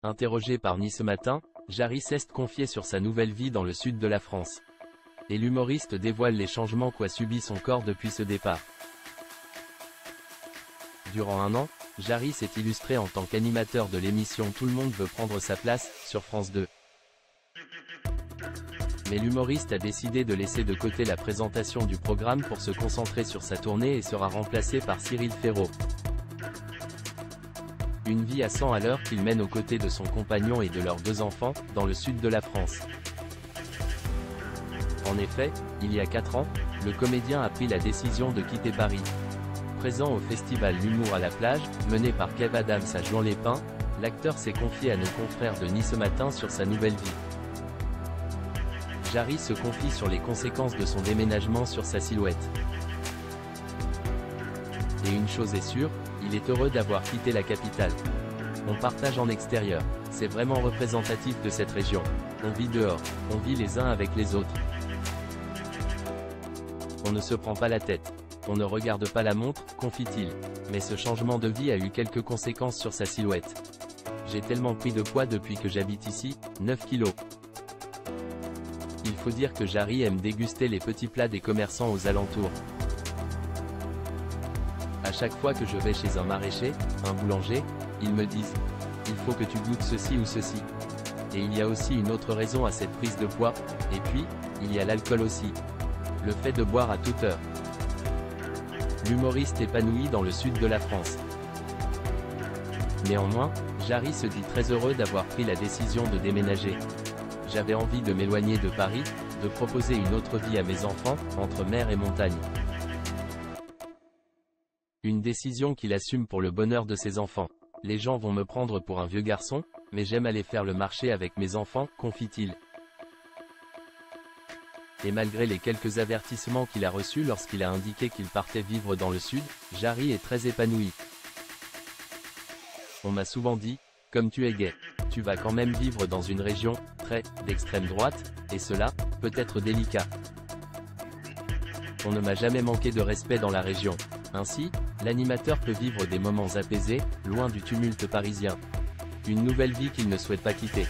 Interrogé par Nice Matin, Jarry s'est confié sur sa nouvelle vie dans le sud de la France. Et l'humoriste dévoile les changements qu'a subi son corps depuis ce départ. Durant un an, Jarry s'est illustré en tant qu'animateur de l'émission Tout le monde veut prendre sa place, sur France 2. Mais l'humoriste a décidé de laisser de côté la présentation du programme pour se concentrer sur sa tournée et sera remplacé par Cyril Ferraud. Une vie à 100 à l'heure qu'il mène aux côtés de son compagnon et de leurs 2 enfants, dans le sud de la France. En effet, il y a 4 ans, le comédien a pris la décision de quitter Paris. Présent au festival L'Humour à la plage, mené par Kev Adams à Juan-les-Pins, l'acteur s'est confié à nos confrères de Nice Matin sur sa nouvelle vie. Jarry se confie sur les conséquences de son déménagement sur sa silhouette. Et une chose est sûre, il est heureux d'avoir quitté la capitale. On partage en extérieur, c'est vraiment représentatif de cette région. On vit dehors, on vit les uns avec les autres. On ne se prend pas la tête. On ne regarde pas la montre, confie-t-il. Mais ce changement de vie a eu quelques conséquences sur sa silhouette. J'ai tellement pris de poids depuis que j'habite ici, 9 kilos. Il faut dire que Jarry aime déguster les petits plats des commerçants aux alentours. À chaque fois que je vais chez un maraîcher, un boulanger, ils me disent « Il faut que tu goûtes ceci ou ceci ». Et il y a aussi une autre raison à cette prise de poids, et puis, il y a l'alcool aussi. Le fait de boire à toute heure. L'humoriste épanoui dans le sud de la France. Néanmoins, Jarry se dit très heureux d'avoir pris la décision de déménager. J'avais envie de m'éloigner de Paris, de proposer une autre vie à mes enfants, entre mer et montagne. Une décision qu'il assume pour le bonheur de ses enfants. Les gens vont me prendre pour un vieux garçon, mais j'aime aller faire le marché avec mes enfants, confie-t-il. Et malgré les quelques avertissements qu'il a reçus lorsqu'il a indiqué qu'il partait vivre dans le sud, Jarry est très épanoui. On m'a souvent dit, comme tu es gay, tu vas quand même vivre dans une région, très, d'extrême droite, et cela, peut être délicat. On ne m'a jamais manqué de respect dans la région. Ainsi, l'animateur peut vivre des moments apaisés, loin du tumulte parisien. Une nouvelle vie qu'il ne souhaite pas quitter.